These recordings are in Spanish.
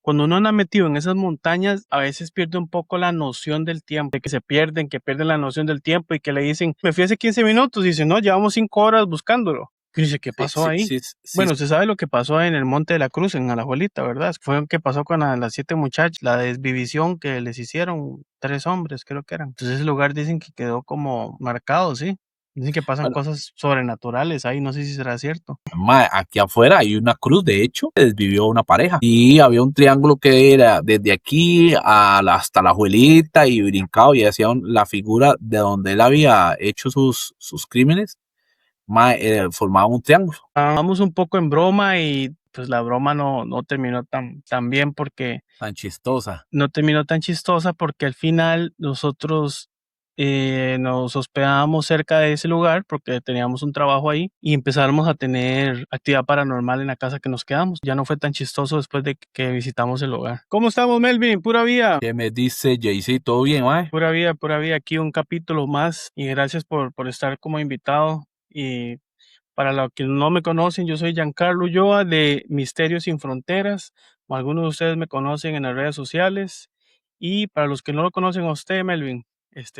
cuando uno anda metido en esas montañas, a veces pierde un poco la noción del tiempo, de que se pierden, que pierden la noción del tiempo y que le dicen, me fui hace 15 minutos, y dice, no, llevamos 5 horas buscándolo. Y dice, ¿qué Sí, pasó sí, ahí? sí, sí, Bueno, se sabe lo que pasó en el Monte de la Cruz, en Alajuelita, ¿verdad? Fue lo que pasó con las 7 muchachas, la desvivisión que les hicieron 3 hombres, creo que eran. Entonces ese lugar dicen que quedó como marcado, ¿sí? Dicen que pasan bueno, cosas sobrenaturales ahí, no sé si será cierto. aquí afuera hay una cruz, de hecho, que desvivió una pareja. Y había un triángulo que era desde aquí hasta la abuelita y brincado y hacía la figura de donde él había hecho sus crímenes. Formaba un triángulo. Vamos un poco en broma y pues la broma no terminó tan bien porque Tan chistosa. no terminó tan chistosa porque al final nosotros nos hospedábamos cerca de ese lugar porque teníamos un trabajo ahí y empezamos a tener actividad paranormal en la casa que nos quedamos. Ya no fue tan chistoso después de que visitamos el lugar. ¿Cómo estamos, Melvin? Pura vida. ¿Qué me dice Jay-Z? ¿Todo bien, mae? Pura vida, pura vida. Aquí un capítulo más y gracias por estar como invitado. Y para los que no me conocen, yo soy Giancarlo Ulloa de Misterios Sin Fronteras. O algunos de ustedes me conocen en las redes sociales. Y para los que no lo conocen a usted, Melvin,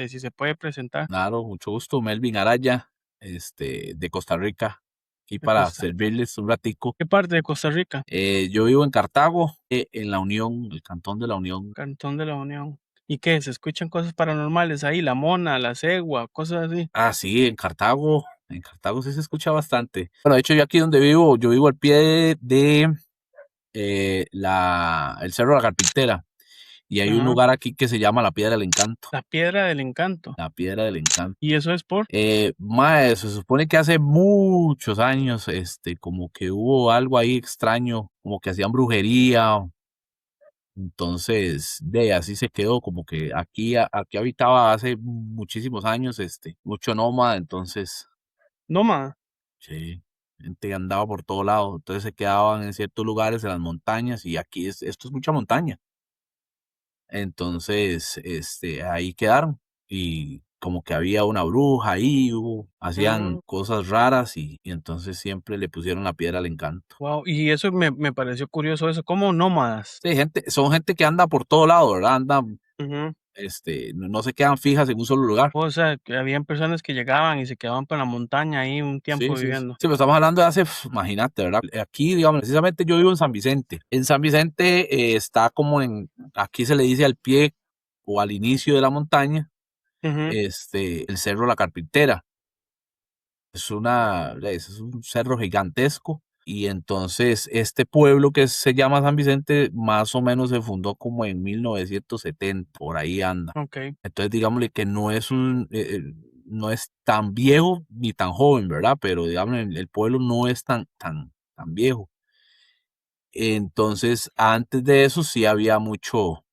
si se puede presentar Claro, mucho gusto. Melvin Araya, de Costa Rica, aquí de para Costa. servirles un ratico. ¿Qué parte de Costa Rica? Yo vivo en Cartago, en la Unión, el cantón de la Unión. Cantón de la Unión. ¿Y qué? ¿Se escuchan cosas paranormales ahí? La mona, la cegua, cosas así. Ah, sí, en Cartago sí se escucha bastante. Bueno, de hecho, yo aquí donde vivo, yo vivo al pie de el Cerro de la Carpintera. Y hay un Ajá. lugar aquí que se llama la Piedra del Encanto. La piedra del encanto. La Piedra del Encanto. ¿Y eso es por? Mae, se supone que hace muchos años, como que hubo algo ahí extraño, como que hacían brujería. Entonces, de así se quedó, como que aquí habitaba hace muchísimos años, mucho nómada, entonces, No, ma. sí, gente andaba por todo lado, entonces se quedaban en ciertos lugares, en las montañas, y aquí esto es mucha montaña. Entonces, ahí quedaron, y como que había una bruja ahí, hacían cosas raras, y entonces siempre le pusieron la piedra al encanto. Wow. Y eso me pareció curioso, eso, como nómadas. Sí, son gente que anda por todo lado, ¿verdad? Andan, Ujú. no se quedan fijas en un solo lugar. O sea, que habían personas que llegaban y se quedaban por la montaña ahí un tiempo Sí, sí, sí. viviendo. Sí, pero estamos hablando de hace, imagínate, ¿verdad? Aquí, digamos, precisamente yo vivo en San Vicente. En San Vicente está aquí se le dice al pie o al inicio de la montaña, Ujú. el Cerro La Carpintera. Es un cerro gigantesco. Y entonces este pueblo que se llama San Vicente más o menos se fundó como en 1970, por ahí anda. Ok. Entonces digámosle que no es tan viejo ni tan joven, ¿verdad? Pero digamos el pueblo no es tan viejo. Entonces antes de eso sí había mucho,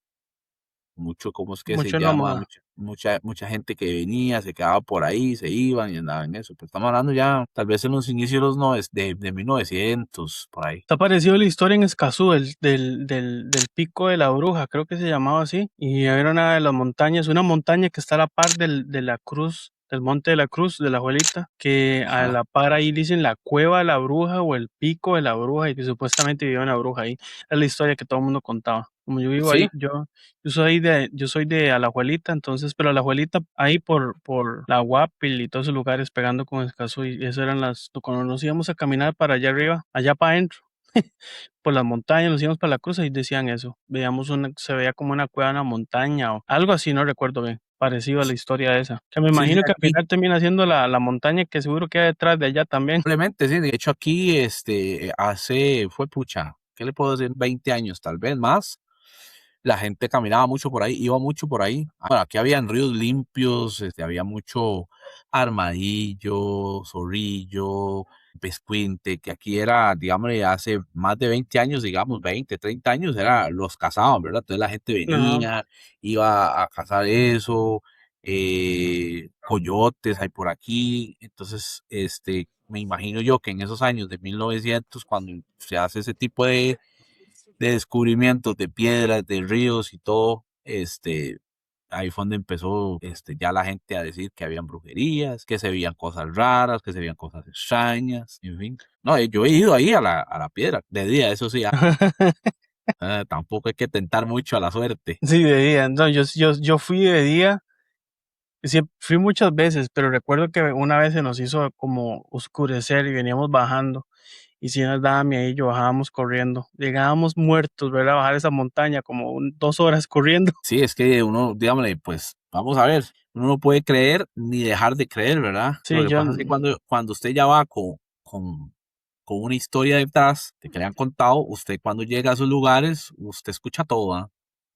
¿cómo es que se Mucho llama? nómada. Mucha gente que venía, se quedaba por ahí, se iban y andaban en eso. Pero estamos hablando ya, tal vez en los inicios de 1900, por ahí. Está parecido la historia en Escazú, del Pico de la Bruja, creo que se llamaba así. Y era una de las montañas, una montaña que está a la par de la cruz, del Monte de la Cruz, de la Abuelita, que a Ajá. la par ahí dicen la Cueva de la Bruja o el Pico de la Bruja y que supuestamente vivía una bruja ahí. Es la historia que todo el mundo contaba. Como yo vivo Sí, ahí, yo soy de Alajuelita, entonces, pero Alajuelita ahí por la Guapil y todos esos lugares pegando con Escazú y eso eran cuando nos íbamos a caminar para allá arriba, allá para adentro por las montañas, nos íbamos para la cruz y decían eso. Veíamos se veía como una cueva en una montaña o algo así, no recuerdo bien, parecido a la historia esa. Que me sí, sí, imagino que al aquí. final termina siendo la montaña que seguro queda detrás de allá también. Probablemente, sí. De hecho, aquí, fue pucha, ¿qué le puedo decir? 20 años, tal vez más. La gente caminaba mucho por ahí, iba mucho por ahí. Bueno, aquí habían ríos limpios, había mucho armadillo, zorrillo, pescuinte, que aquí era, digamos, hace más de 20 años, digamos, 20, 30 años, los cazaban, ¿verdad? Entonces la gente Ajá. venía, iba a cazar eso, coyotes hay por aquí. Entonces, me imagino yo que en esos años de 1900, cuando se hace ese tipo de descubrimientos de piedras, de ríos y todo, ahí fue donde empezó, ya la gente a decir que habían brujerías, que se veían cosas raras, que se veían cosas extrañas, en fin. No, yo he ido ahí a la piedra, de día, eso sí. Tampoco hay que tentar mucho a la suerte. Sí, de día. No, yo fui de día, sí, fui muchas veces, pero recuerdo que una vez se nos hizo como oscurecer y veníamos bajando. Y si nos daba miedo, bajábamos corriendo. Llegábamos muertos, ¿verdad? A bajar esa montaña, como 2 horas corriendo. Sí, es que uno, dígame, pues vamos a ver, uno no puede creer ni dejar de creer, ¿verdad? Lo Sí, que pasa es que cuando usted ya va con una historia detrás de que le han contado, usted cuando llega a esos lugares, usted escucha todo, ¿ah?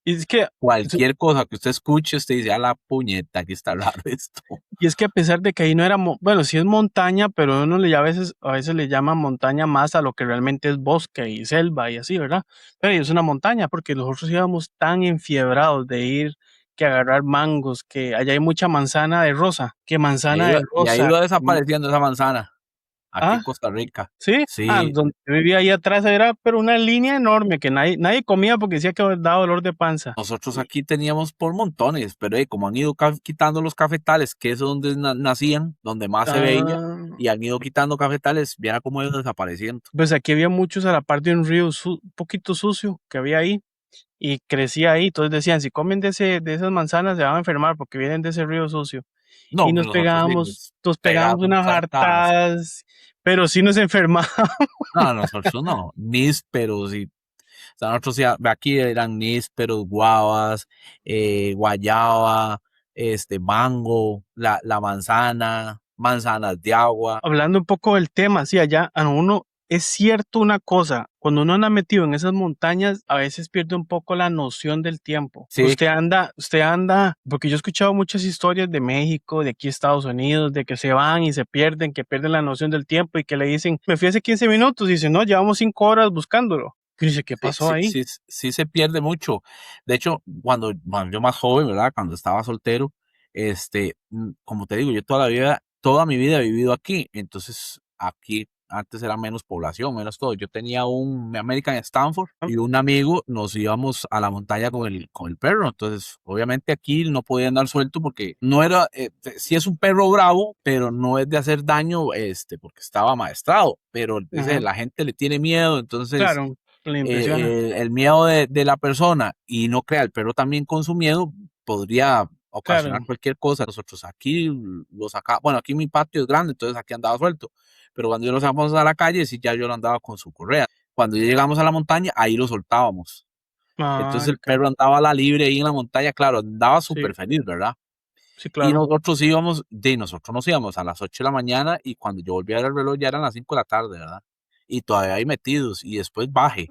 y es que, Cualquier cosa que usted escuche, usted dice, a la puñeta, aquí está raro esto. y es que a pesar de que ahí no era, bueno, sí es montaña, pero uno a veces le llama montaña más a lo que realmente es bosque y selva y así, ¿verdad? Pero es una montaña porque nosotros íbamos tan enfiebrados de ir que agarrar mangos, que allá hay mucha manzana de rosa, que manzana de Y ha rosa. ido desapareciendo esa manzana aquí en Ah, Costa Rica. sí, Sí, donde yo vivía ahí atrás era, pero una línea enorme que nadie comía porque decía que daba dolor de panza. nosotros Y, aquí teníamos por montones, pero como han ido quitando los cafetales, que es donde nacían, donde más se veía, ah, y han ido quitando cafetales, viera cómo ha ido desapareciendo. pues aquí había muchos a la par de un río un poquito sucio que había ahí y crecía ahí. Entonces decían, si comen de esas manzanas se van a enfermar porque vienen de ese río sucio. No, Y hombre, nosotros sí, nos pegábamos pegaban unas saltadas. hartadas, pero sí nos enfermábamos. No, nosotros no, nísperos y, o sea, nosotros ya, aquí eran nísperos, guavas, guayaba, mango, la manzana, manzanas de agua. Hablando un poco del tema, sí, allá a uno es cierto una cosa, cuando uno anda metido en esas montañas, a veces pierde un poco la noción del tiempo. Sí, Usted anda, porque yo he escuchado muchas historias de México, de aquí Estados Unidos, de que se van y se pierden, que pierden la noción del tiempo y que le dicen, me fui hace 15 minutos, y dicen, no, llevamos 5 horas buscándolo. Y dice, ¿qué sí, pasó sí, ahí? sí, sí se pierde mucho. De hecho, cuando yo más joven, ¿verdad? Cuando estaba soltero, como te digo, yo toda mi vida he vivido aquí. Entonces, aquí antes era menos población, menos todo. Yo tenía un American Stanford y un amigo, nos íbamos a la montaña con el perro. Entonces, obviamente aquí no podía andar suelto porque no era, sí es un perro bravo, pero no es de hacer daño, porque estaba maestrado. Pero Ajá, la gente le tiene miedo, entonces claro, le impresiona. el miedo de la persona y no crea el perro también con su miedo podría ocasionar Claro, cualquier cosa. Nosotros aquí lo sacamos, bueno, aquí mi patio es grande, entonces aquí andaba suelto, pero cuando yo lo sacamos a la calle, sí, ya yo lo andaba con su correa. Cuando ya llegamos a la montaña, ahí lo soltábamos. Entonces ah, el perro andaba a la libre ahí en la montaña, claro, andaba sí, súper feliz, ¿verdad? sí, Y claro. nosotros nos íbamos a las 8 de la mañana y cuando yo volví a ver el reloj ya eran las 5 de la tarde, ¿verdad? Y todavía ahí metidos y después baje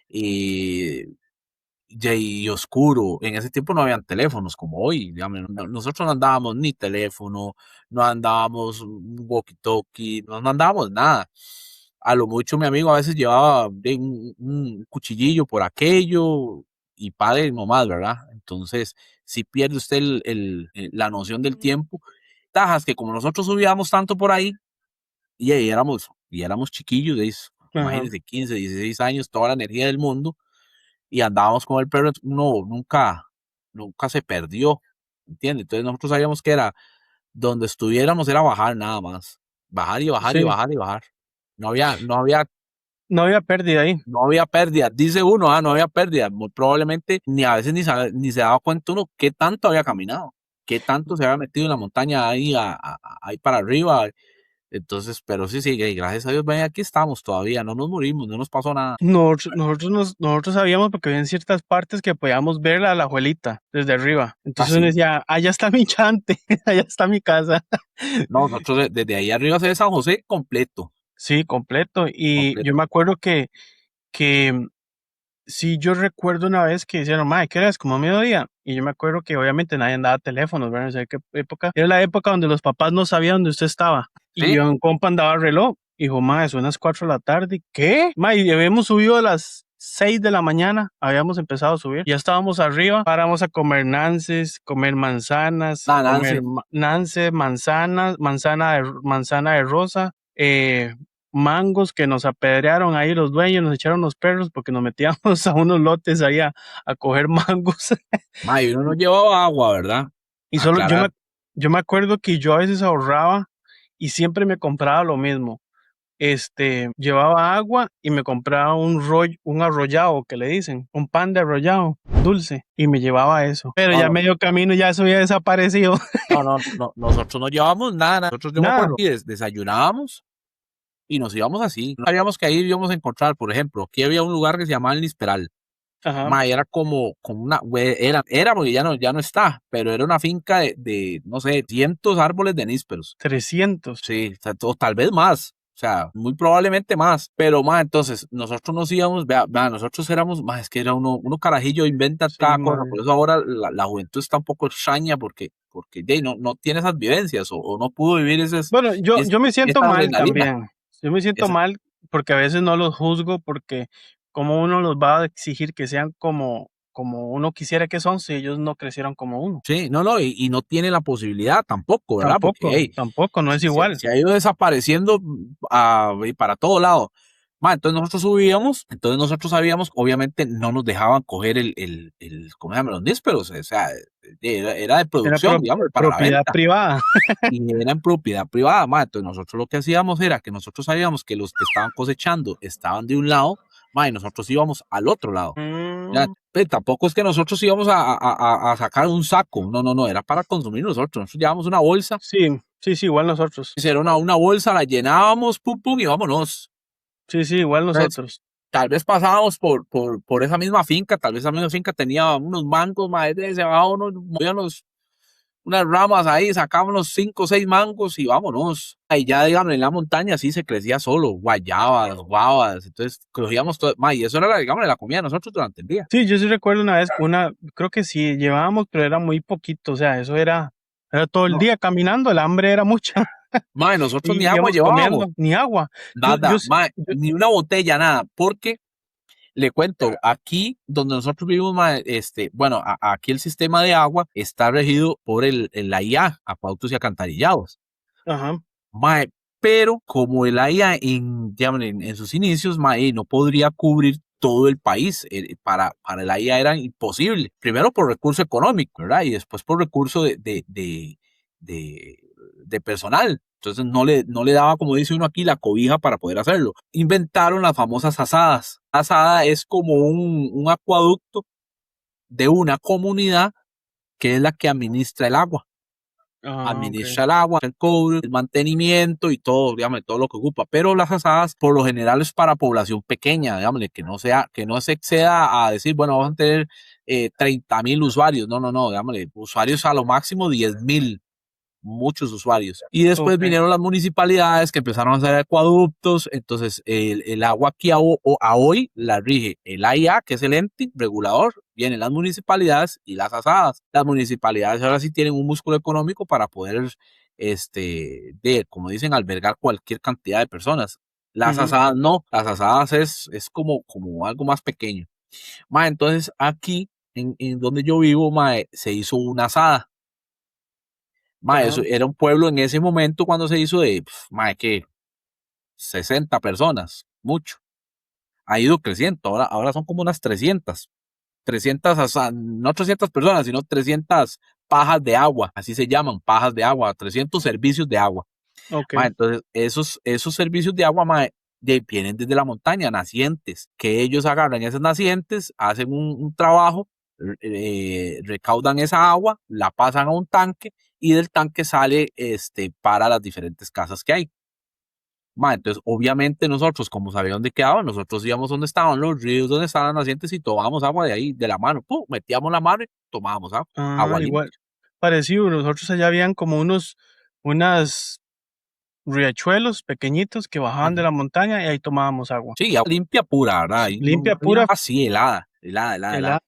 y, y oscuro. En ese tiempo no habían teléfonos como hoy. Digamos, nosotros no andábamos ni teléfono, no andábamos un walkie-talkie, no andábamos nada. A lo mucho mi amigo a veces llevaba un cuchillillo por aquello y padre no más, ¿verdad? Entonces, si pierde usted la noción del tiempo, tajas que como nosotros subíamos tanto por ahí y ahí éramos chiquillos, Ajá. imagínense, 15, 16 años, toda la energía del mundo y andábamos con el perro, uno nunca se perdió, ¿entiendes? Entonces nosotros sabíamos que era donde estuviéramos era bajar nada más, bajar y bajar y Sí, bajar y bajar. No había, no había, no había pérdida ahí. no había pérdida, dice uno, no había pérdida, muy probablemente ni a veces ni se daba cuenta uno qué tanto había caminado, qué tanto se había metido en la montaña ahí, ahí para arriba. Entonces, pero sí, sí, gracias a Dios, ven, aquí estamos todavía, no nos morimos, no nos pasó nada. Nosotros sabíamos porque había en ciertas partes que podíamos ver la alajuelita desde arriba. Entonces uno Así, decía, allá está mi chante, allá está mi casa. no, nosotros desde ahí arriba se ve San José completo. Sí, completo. Y yo Completo. me acuerdo que sí, yo recuerdo una vez que dijeron, mae, ¿qué hora es? Como mediodía. Y yo me acuerdo que obviamente nadie andaba teléfonos, ¿verdad? No sé qué época. Era la época donde los papás no sabían dónde usted estaba. Y Sí, un compa andaba reloj. Y dijo, mae, son las 4 de la tarde. ¿Qué? Mae, y habíamos subido a las 6 de la mañana. Habíamos empezado a subir. Ya estábamos arriba. Paramos a comer nances, comer manzanas, nada, comer Nancy. nance, manzanas, manzana de rosa. Mangos que nos apedrearon ahí los dueños, nos echaron los perros porque nos metíamos a unos lotes ahí a coger mangos. Ma, y uno no llevaba agua, ¿verdad? Y solo Aclarar. yo me acuerdo que yo a veces ahorraba y siempre me compraba lo mismo. llevaba agua y me compraba un arrollado que le dicen, un pan de arrollado dulce y me llevaba eso. Pero No, ya no, medio camino ya eso había desaparecido. no, nosotros no llevábamos nada, nosotros yo me Nada. acuerdo y desayunábamos y nos íbamos así. No sabíamos que ahí íbamos a encontrar, por ejemplo, aquí había un lugar que se llamaba el Nisperal. Ajá. Ma, era como una, era porque ya no está, pero era una finca de, no sé, cientos árboles de nísperos. 300. Sí, o tal vez más. O sea, muy probablemente más. Pero, más entonces, nosotros nos íbamos, vea, nosotros éramos, más es que era uno carajillo, inventa Sí, cada cosa. madre. Por eso ahora la juventud está un poco extraña porque no tiene esas vivencias o no pudo vivir Bueno, yo me siento esa mal adrenalina. también. Yo me siento Esa- mal porque a veces no los juzgo porque como uno los va a exigir que sean como uno quisiera que son si ellos no crecieron como uno. sí, no, y no tiene la posibilidad tampoco, ¿verdad? Porque, Tampoco, hey, tampoco, no es igual. se ha ido desapareciendo y para todo lado. Entonces nosotros subíamos, entonces nosotros sabíamos, obviamente no nos dejaban coger ¿cómo se llama? Los nísperos, o sea, era de Era producción, digamos, para la propiedad venta, privada. y era en propiedad privada, entonces nosotros lo que hacíamos era que nosotros sabíamos que los que estaban cosechando estaban de un lado, y nosotros íbamos al otro lado. Ya, Mm, tampoco es que nosotros íbamos a sacar un saco, no, era para consumir nosotros llevábamos una bolsa, sí, sí, sí, igual nosotros. era una bolsa, la llenábamos, pum, pum, y vámonos. Sí, sí, igual Entonces, nosotros. tal vez pasábamos por esa misma finca, tal vez esa misma finca tenía unos mangos, madre, se bajaba unas ramas ahí, sacábamos unos 5 o 6 mangos y vámonos. Ahí ya, digamos, en la montaña sí se crecía solo, guayabas, guavas, entonces cogíamos todo, y eso era, digamos, la comida de nosotros durante el día. Sí, yo sí recuerdo una vez, creo que sí, llevábamos, pero era muy poquito, o sea, eso era todo el No, día caminando, el hambre era mucha nosotros ni y agua íbamos llevábamos, comiendo, ni agua. nada, Sí- yo- ni una botella, nada, porque le cuento, aquí donde nosotros vivimos, bueno, aquí el sistema de agua está regido por la IA, acueductos y alcantarillados. ajá, Mae, pero como el AIA digamos, en sus inicios, mae, no podría cubrir todo el país. Para el AIA era imposible. Primero por recurso económico, ¿verdad? Y después por recurso de, de personal. Entonces no le daba, como dice uno aquí, la cobija para poder hacerlo. Inventaron las famosas asadas. Asada es como un acueducto de una comunidad que es la que administra el agua, ok. administra el agua, el cobre, el mantenimiento y todo, digamos, todo lo que ocupa. Pero las asadas, por lo general, es para población pequeña, digamos, que no se exceda a decir, bueno, vamos a tener 30,000 usuarios. No, digamos, usuarios a lo máximo 10,000, muchos usuarios. Y después Ok. vinieron las municipalidades que empezaron a hacer acueductos. Entonces, el agua aquí a hoy la rige el AIA, que es el ente regulador. Vienen las municipalidades y las asadas. Las municipalidades ahora sí tienen un músculo económico para poder, como dicen, albergar cualquier cantidad de personas. Las Ujú, asadas no, las asadas es como algo más pequeño. Entonces aquí, en donde yo vivo, se hizo una asada. Eso ajá, era un pueblo en ese momento cuando se hizo de, que 60 personas, mucho. Ha ido creciendo, ahora son como unas 300, o sea, no 300 personas, sino 300 pajas de agua, así se llaman, pajas de agua, 300 servicios de agua. ok. Entonces, esos servicios de agua, vienen desde la montaña, nacientes, que ellos agarran esas nacientes, hacen un trabajo, recaudan esa agua, la pasan a un tanque y del tanque sale para las diferentes casas que hay. Entonces, obviamente nosotros, como sabíamos dónde quedaban, nosotros íbamos donde estaban los ríos, donde estaban las nacientes y tomábamos agua de ahí, de la mano. ¡Pum! Metíamos la mano y tomábamos agua, Ah, agua igual, limpia. parecido, nosotros allá habían como unas riachuelos pequeñitos que bajaban de Ajá. la montaña y ahí tomábamos agua. Sí, agua limpia pura, ¿verdad? Y Limpia, no había pura, así, helada. helada.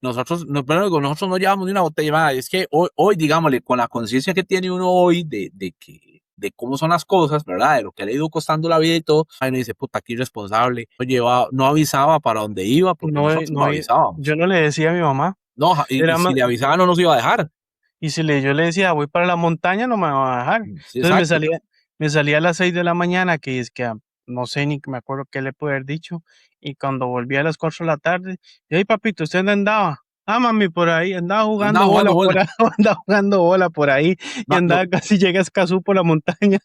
Nosotros, pero digo, nosotros no llevamos ni una botella, es que hoy, digámosle, con la conciencia que tiene uno hoy de cómo son las cosas, ¿verdad? De lo que le ha ido costando la vida y todo, ahí uno dice, puta, qué irresponsable. No avisaba para dónde iba, porque No, nosotros no yo avisábamos. no le decía a mi mamá. No, y Era si más, le avisaba no nos iba a dejar. y si yo le decía, voy para la montaña, no me va a dejar. Sí, Entonces exacto. me salía a las 6 de la mañana, que es que no sé ni me acuerdo qué le pude haber dicho. Y cuando volví a las 4 de la tarde, y ay papito, ¿usted dónde andaba? Ah, mami, por ahí andaba Andaba jugando jugando bola por bola. ahí, andaba jugando bola por ahí y Ma, no, andaba casi llega a Escazú por la montaña.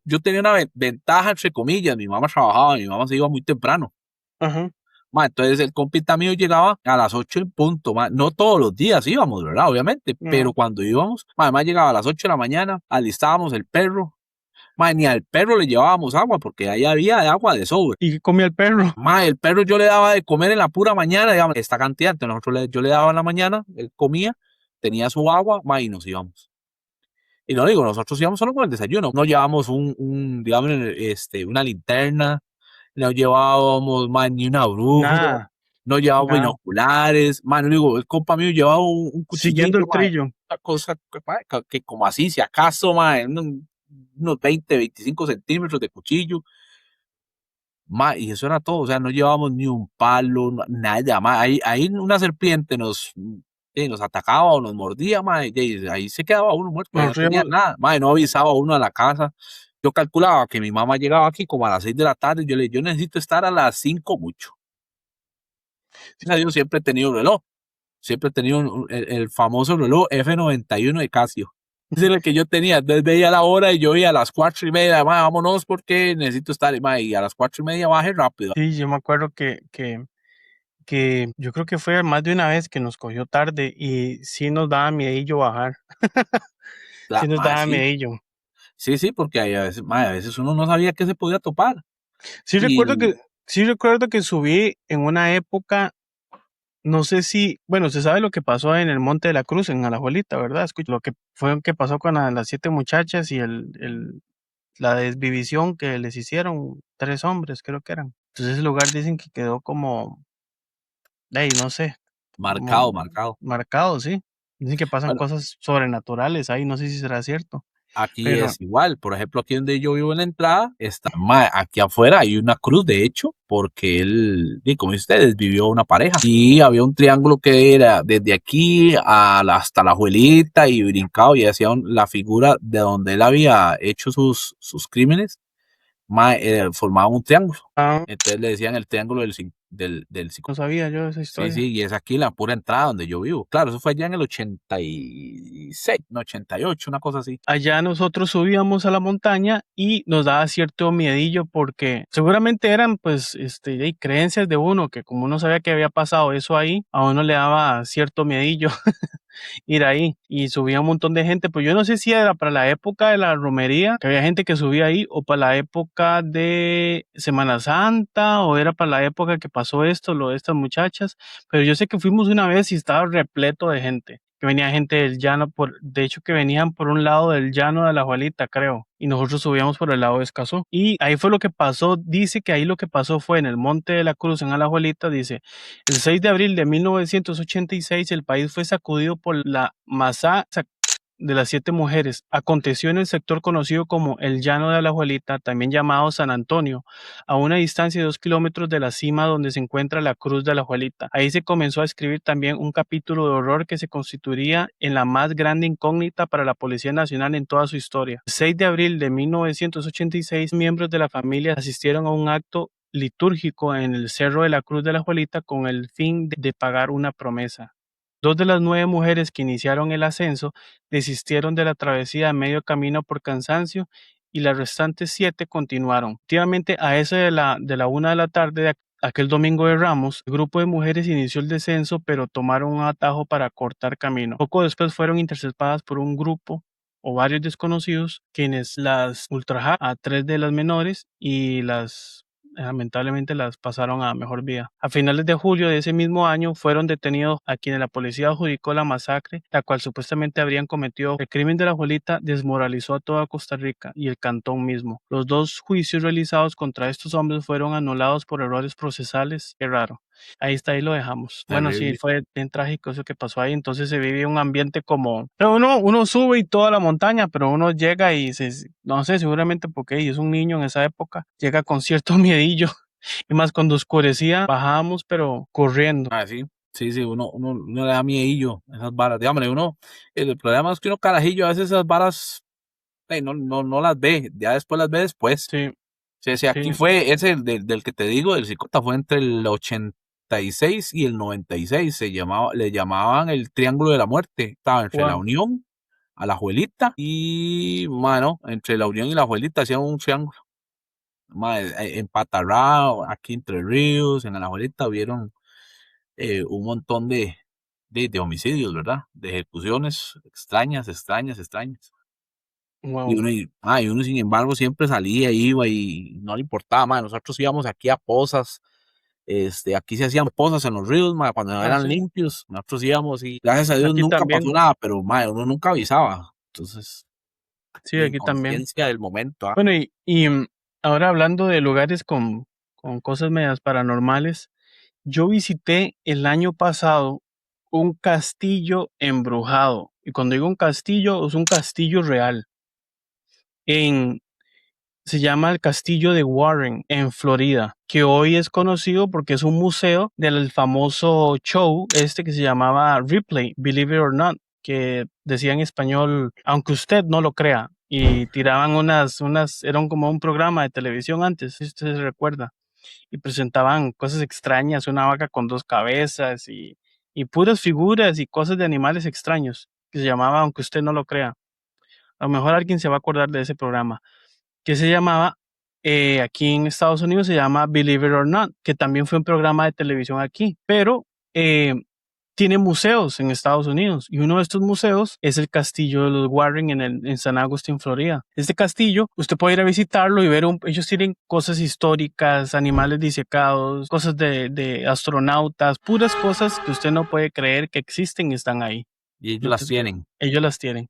yo tenía una ventaja, entre comillas, mi mamá trabajaba, mi mamá se iba muy temprano. Ajá. Entonces el compita mío llegaba a las 8 en punto, no todos los días íbamos, ¿verdad? Obviamente, pero No. cuando íbamos, además llegaba a las 8 de la mañana, alistábamos el perro, ni al perro le llevábamos agua, porque ahí había agua de sobra. ¿Y qué comía el perro? El perro yo le daba de comer en la pura mañana, digamos, esta cantidad, entonces yo le daba en la mañana, él comía, tenía su agua, y nos íbamos. Y no digo, nosotros íbamos solo con el desayuno, no llevábamos digamos, una linterna, no llevábamos ni una brújula, Nada, no llevábamos nada. binoculares, no digo, el compa mío llevaba un Siguiendo cuchillito, el trillo. una cosa que como así, si acaso, unos 20, 25 centímetros de cuchillo, y eso era todo, o sea, no llevábamos ni un palo, nada, ahí una serpiente nos atacaba o nos mordía, y ahí se quedaba uno muerto, ahí no Nosotros tenía íbamos, nada, no avisaba uno a la casa. Yo calculaba que mi mamá llegaba aquí como a las 6 de la tarde, yo necesito estar a las 5 mucho. Yo siempre he tenido reloj, siempre he tenido el famoso reloj F91 de Casio. Ese es el que yo tenía, entonces veía la hora y yo veía a las 4:30, vámonos porque necesito estar, y a las 4:30 bajé rápido. sí, yo me acuerdo que yo creo que fue más de una vez que nos cogió tarde y sí nos daba miedillo bajar. Sí nos daba Sí, miedillo. sí, porque a veces uno no sabía qué se podía topar. Sí recuerdo Y que, sí recuerdo que subí en una época, no sé si, bueno, se sabe lo que pasó en el Monte de la Cruz, en Alajuelita, ¿verdad? Escucha, lo que fue que pasó con las 7 muchachas y la desvivisión que les hicieron 3 hombres, creo que eran. Entonces ese lugar dicen que quedó como, no sé, marcado, como marcado. marcado, sí. Dicen que pasan Bueno, cosas sobrenaturales ahí, no sé si será cierto, aquí pero es igual, por ejemplo, aquí donde yo vivo en la entrada, aquí afuera hay una cruz, de hecho, porque él, y como ustedes, vivió una pareja y había un triángulo que era desde aquí hasta la abuelita y brincado y hacía la figura de donde él había hecho sus crímenes, formaba un triángulo. ah, Entonces le decían el triángulo del no sabía yo esa Sí, historia. sí, y es aquí la pura entrada donde yo vivo. Claro, eso fue allá en el 86, no, 88, una cosa así. Allá nosotros subíamos a la montaña y nos daba cierto miedillo porque seguramente eran pues creencias de uno que como uno sabía que había pasado eso ahí, a uno le daba cierto miedillo ir ahí y subía un montón de gente, pues yo no sé si era para la época de la romería, que había gente que subía ahí, o para la época de Semana Santa, o era para la época que pasó esto, lo de estas muchachas, pero yo sé que fuimos una vez y estaba repleto de gente. Que venía gente del llano, de hecho que venían por un lado del llano de la Juelita, creo, y nosotros subíamos por el lado de Escazú. Y ahí fue lo que pasó, dice que ahí lo que pasó fue en el Monte de la Cruz, en Alajuelita, dice, el 6 de abril de 1986 el país fue sacudido por la masacre de las 7 mujeres. Aconteció en el sector conocido como el Llano de Alajuelita, también llamado San Antonio, a una distancia de 2 kilómetros de la cima donde se encuentra la Cruz de Alajuelita. Ahí se comenzó a escribir también un capítulo de horror que se constituiría en la más grande incógnita para la Policía Nacional en toda su historia. El 6 de abril de 1986, miembros de la familia asistieron a un acto litúrgico en el Cerro de la Cruz de la Juelita con el fin de pagar una promesa. 2 de las 9 mujeres que iniciaron el ascenso desistieron de la travesía a medio camino por cansancio y las restantes 7 continuaron. Efectivamente, a eso de la 1 de la tarde de aquel domingo de Ramos, el grupo de mujeres inició el descenso, pero tomaron un atajo para cortar camino. Poco después fueron interceptadas por un grupo o varios desconocidos, quienes las ultrajaron a 3 de las menores y lamentablemente las pasaron a mejor vida. A finales de julio de ese mismo año fueron detenidos a quienes la policía adjudicó la masacre, la cual supuestamente habrían cometido. El crimen de la abuelita desmoralizó a toda Costa Rica y el cantón mismo. Los 2 juicios realizados contra estos hombres fueron anulados por errores procesales. Qué raro. Ahí está, ahí lo dejamos. Bueno, sí, Terrible. fue bien trágico eso que pasó ahí. Entonces se vive un ambiente como, pero uno sube y toda la montaña, pero uno llega y no sé, seguramente porque es un niño en esa época, llega con cierto miedillo. Y más cuando oscurecía, bajábamos, pero corriendo. Sí, sí, sí, uno le da miedillo a esas varas. Dígame, el problema es que uno carajillo a veces esas varas, no las ve, ya después las ve después. Sí, Sí, sí, aquí sí. fue ese del que te digo, del psicópata, fue entre el 80 86 y el 96 le llamaban el Triángulo de la Muerte. Estaba entre La Wow, Unión, Alajuelita y, mano, entre La Unión y La Abuelita hacían un triángulo. En Patarrá, aquí entre Ríos, en Alajuelita hubieron un montón de homicidios, ¿verdad? De ejecuciones extrañas, extrañas, extrañas. Y wow. uno, sin embargo, siempre salía, iba y no le importaba, ma. Nosotros íbamos aquí a pozas, aquí se hacían pozas en los ríos, ma, cuando Ah, eran sí. limpios. Nosotros íbamos y gracias a Dios Aquí nunca pasó también. nada, pero ma, uno nunca avisaba. Entonces, Sí, de aquí también. inconsciencia del momento, ¿ah? Bueno, ahora hablando de lugares con cosas medias paranormales, yo visité el año pasado un castillo embrujado. Y cuando digo un castillo, es un castillo real. En, Se llama el Castillo de Warren, en Florida, que hoy es conocido porque es un museo del famoso show que se llamaba Ripley, Believe It or Not, que decía en español, aunque usted no lo crea, y tiraban eran como un programa de televisión antes, si usted se recuerda, y presentaban cosas extrañas, una vaca con dos cabezas y puras figuras y cosas de animales extraños, que se llamaba Aunque usted no lo crea. A lo mejor alguien se va a acordar de ese programa que se llamaba, aquí en Estados Unidos se llama Believe It or Not, que también fue un programa de televisión aquí, pero eh, tiene museos en Estados Unidos y uno de estos museos es el castillo de los Warren en San Agustín, Florida. Este castillo, usted puede ir a visitarlo y ver, ellos tienen cosas históricas, animales disecados, cosas de astronautas, puras cosas que usted no puede creer que existen y están ahí. Y ellos No te- las tienen. Ellos las tienen.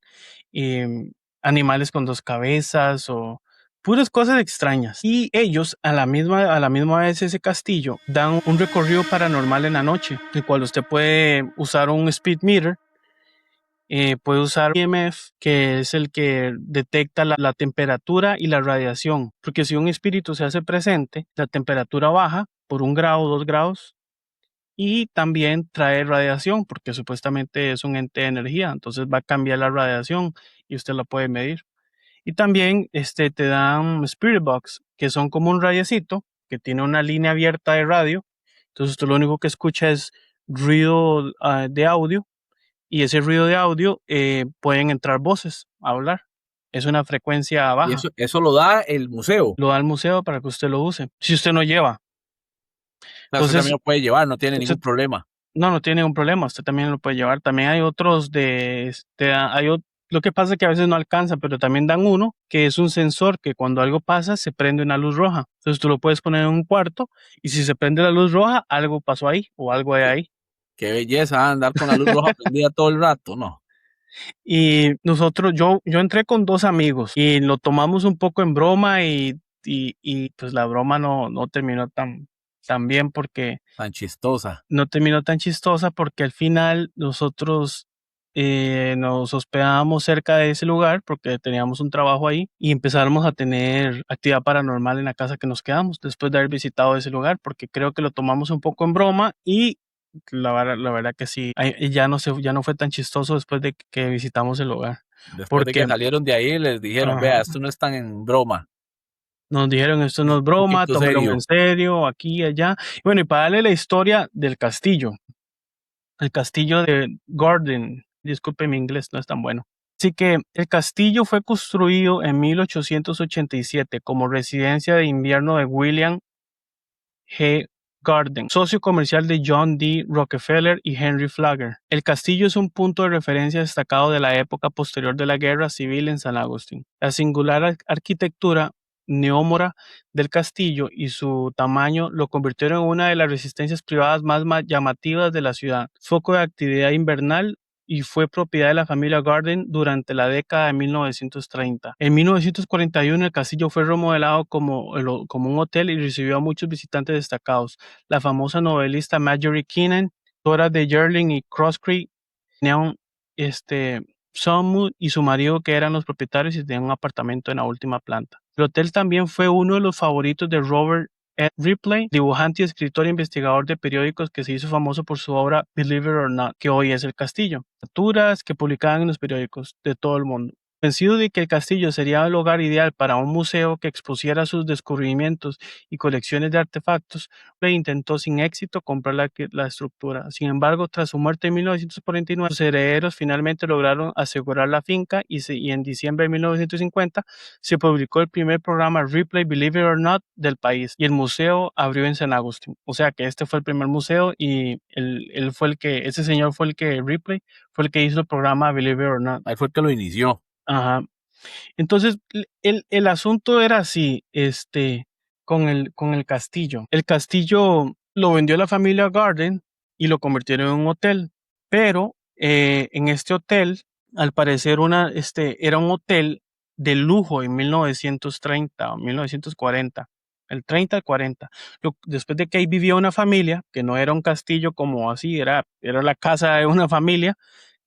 Animales con dos cabezas o puras cosas extrañas. Y ellos, a la misma vez, ese castillo, dan un recorrido paranormal en la noche, el cual usted puede usar un speed meter, puede usar EMF, que es el que detecta la temperatura y la radiación, porque si un espíritu se hace presente, la temperatura baja por 1 grado, 2 grados, y también trae radiación, porque supuestamente es un ente de energía, entonces va a cambiar la radiación y usted la puede medir. Y también te dan Spirit Box, que son como un radiecito que tiene una línea abierta de radio. Entonces usted lo único que escucha es ruido de audio y ese ruido de audio pueden entrar voces a hablar. Es una frecuencia Y baja. eso lo da el museo. O Lo da el museo para que usted lo use. Si usted no lleva. sea, usted también Entonces, lo puede llevar, no tiene usted ningún problema. no, no tiene ningún problema, usted también lo puede llevar. También hay otros lo que pasa es que a veces no alcanza, pero también dan uno que es un sensor que cuando algo pasa se prende una luz roja. Entonces tú lo puedes poner en un cuarto y si se prende la luz roja, algo pasó ahí o algo hay Qué, ahí. qué belleza andar con la luz roja prendida todo el rato, ¿no? Y yo entré con 2 amigos y lo tomamos un poco en broma y pues la broma no terminó tan bien porque Tan chistosa. no terminó tan chistosa porque al final nosotros nos hospedábamos cerca de ese lugar porque teníamos un trabajo ahí y empezáramos a tener actividad paranormal en la casa que nos quedamos después de haber visitado ese lugar porque creo que lo tomamos un poco en broma y la verdad que sí, ya no fue tan chistoso después de que visitamos el lugar Después de porque que salieron de ahí, les dijeron, ajá, vea, esto no es tan en broma, nos dijeron esto es no un es broma, poquito tómelo en serio. serio, aquí y allá. Y bueno, y para darle la historia del castillo. El castillo de Gordon, disculpe mi inglés, no es tan bueno. Así que el castillo fue construido en 1887 como residencia de invierno de William G. Garden, socio comercial de John D. Rockefeller y Henry Flagler. El castillo es un punto de referencia destacado de la época posterior de la Guerra Civil en San Agustín. La singular arquitectura neómora del castillo y su tamaño lo convirtieron en una de las residencias privadas más llamativas de la ciudad, foco de actividad invernal y fue propiedad de la familia Garden durante la década de 1930. En 1941 el castillo fue remodelado como un hotel y recibió a muchos visitantes destacados. La famosa novelista Marjorie Keenan, autora de Yearling y Cross Creek, tenían Sonmouth y su marido que eran los propietarios y tenían un apartamento en la última planta. El hotel también fue uno de los favoritos de Robert Ripley, dibujante y escritor e investigador de periódicos que se hizo famoso por su obra Believe It or Not, que hoy es El Castillo. Caricaturas que publicaban en los periódicos de todo el mundo. Convencido de que el castillo sería el lugar ideal para un museo que expusiera sus descubrimientos y colecciones de artefactos, Ripley intentó sin éxito comprar la estructura. Sin embargo, tras su muerte en 1949, sus herederos finalmente lograron asegurar la finca y en diciembre de 1950 se publicó el primer programa Ripley, Believe It or Not, del país, y el museo abrió en San Agustín. O sea que este fue el primer museo y ese señor fue el que, Ripley, fue el que hizo el programa Believe It or Not. Ahí fue el que lo inició. Ajá. Entonces, el asunto era así, con el castillo. El castillo lo vendió la familia Garden y lo convirtieron en un hotel, pero en este hotel, al parecer, era un hotel de lujo en 1930 o 1940, el 30 al 40. Después de que ahí vivía una familia, que no era un castillo como así, era la casa de una familia,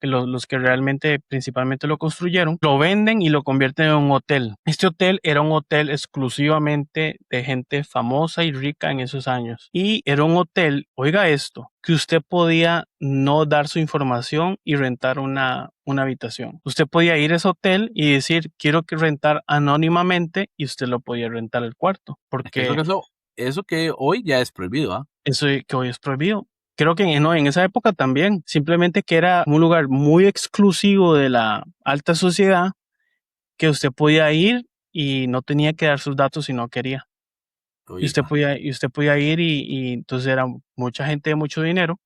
que los que realmente principalmente lo construyeron, lo venden y lo convierten en un hotel. Este hotel era un hotel exclusivamente de gente famosa y rica en esos años. Y era un hotel, oiga esto, que usted podía no dar su información y rentar una habitación. Usted podía ir a ese hotel y decir, quiero que rentar anónimamente, y usted lo podía rentar el cuarto, porque Eso que hoy ya es prohibido, ¿ah? eso que hoy es prohibido. Creo que no, en esa época también, simplemente que era un lugar muy exclusivo de la alta sociedad, que usted podía ir y no tenía que dar sus datos si no quería. Y usted Oiga. podía ir y entonces era mucha gente de mucho dinero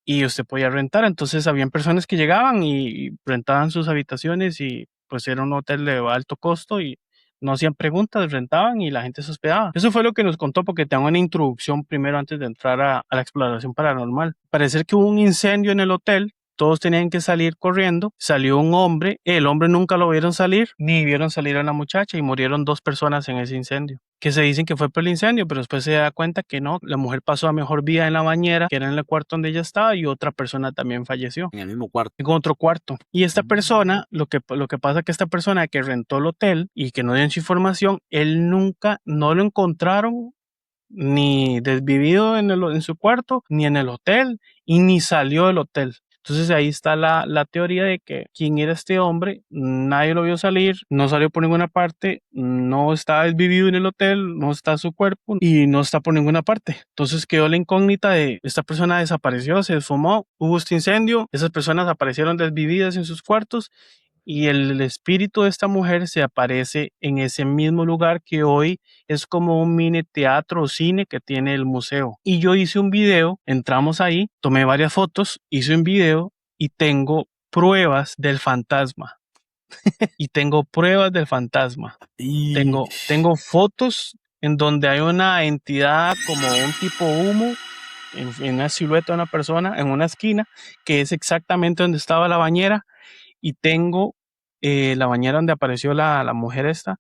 y usted podía rentar. Entonces habían personas que llegaban y rentaban sus habitaciones y pues era un hotel de alto costo y no hacían preguntas, rentaban y la gente se hospedaba. Eso fue lo que nos contó porque tengo una introducción primero antes de entrar a la exploración paranormal. Parece que hubo un incendio en el hotel. Todos tenían que salir corriendo. Salió un hombre. El hombre nunca lo vieron salir, ni vieron salir a la muchacha y murieron 2 personas en ese incendio. Que se dicen que fue por el incendio, pero después se da cuenta que no. La mujer pasó a mejor vida en la bañera, que era en el cuarto donde ella estaba, y otra persona también falleció En el mismo cuarto. en otro cuarto. Y esta persona, lo que pasa es que esta persona que rentó el hotel y que no dio su información, él nunca, no lo encontraron ni desvivido en su cuarto, ni en el hotel, y ni salió del hotel. Entonces ahí está la teoría de que quién era este hombre, nadie lo vio salir, no salió por ninguna parte, no está desvivido en el hotel, no está su cuerpo y no está por ninguna parte. Entonces quedó la incógnita de esta persona desapareció, se esfumó, hubo este incendio, esas personas aparecieron desvividas en sus cuartos y el espíritu de esta mujer se aparece en ese mismo lugar que hoy es como un mini teatro o cine que tiene el museo. Y yo hice un video, entramos ahí, tomé varias fotos, hice un video y tengo pruebas del fantasma. Y tengo pruebas del fantasma. Y Tengo fotos en donde hay una entidad como un tipo humo en una silueta de una persona en una esquina, que es exactamente donde estaba la bañera y tengo la bañera donde apareció la mujer esta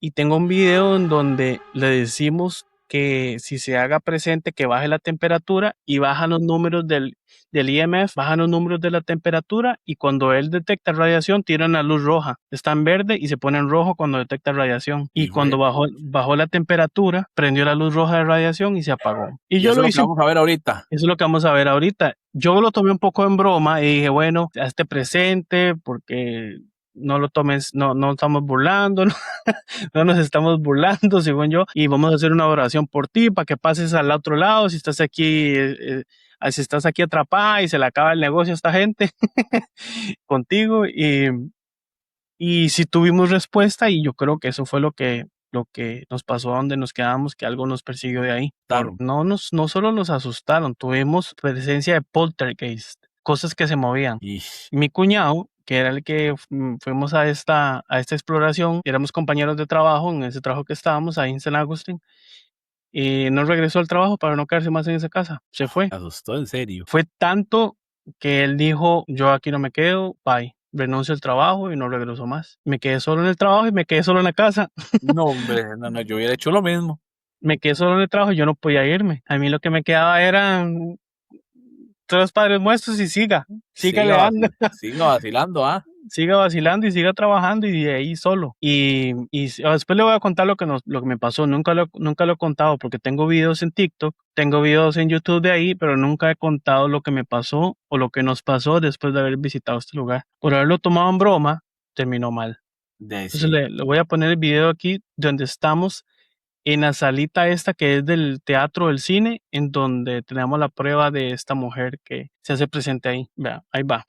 y tengo un video en donde le decimos que si se haga presente que baje la temperatura y bajan los números del IMF, bajan los números de la temperatura y cuando él detecta radiación tiran la luz roja, está en verde y se pone en rojo cuando detecta radiación y cuando bajó la temperatura prendió la luz roja de radiación y se apagó. Y y yo eso lo es lo que hice. vamos a ver ahorita. Eso es lo que vamos a ver ahorita. Yo lo tomé un poco en broma y dije, bueno, hazte presente porque no lo tomes, no estamos burlando, no, no nos estamos burlando, según yo, y vamos a hacer una oración por ti para que pases al otro lado si estás aquí atrapada y se le acaba el negocio a esta gente contigo y si tuvimos respuesta y yo creo que eso fue lo que nos pasó donde nos quedamos, que algo nos persiguió de ahí. Claro. No solo nos asustaron, tuvimos presencia de poltergeist, cosas que se movían. Y Mi cuñado, que era el que fuimos a esta exploración, éramos compañeros de trabajo en ese trabajo que estábamos ahí en San Agustín, y no regresó al trabajo para no quedarse más en esa casa, se fue. me asustó en serio. Fue tanto que él dijo, yo aquí no me quedo, bye. Renuncio al trabajo y no regresó más. Me quedé solo en el trabajo y me quedé solo en la casa. No, hombre, no, yo hubiera hecho lo mismo. Me quedé solo en el trabajo y yo no podía irme. A mí lo que me quedaba eran 3 Padres Nuestros y siga leando, Siga vacilando, ¿ah? siga vacilando y siga trabajando y de ahí solo. Después le voy a contar lo que me pasó. Nunca lo he contado porque tengo videos en TikTok, tengo videos en YouTube de ahí, pero nunca he contado lo que me pasó o lo que nos pasó después de haber visitado este lugar. Por haberlo tomado en broma, terminó mal. De Entonces sí. le voy a poner el video aquí donde estamos en la salita esta que es del teatro del cine, en donde tenemos la prueba de esta mujer que se hace presente ahí. Vea, ahí va.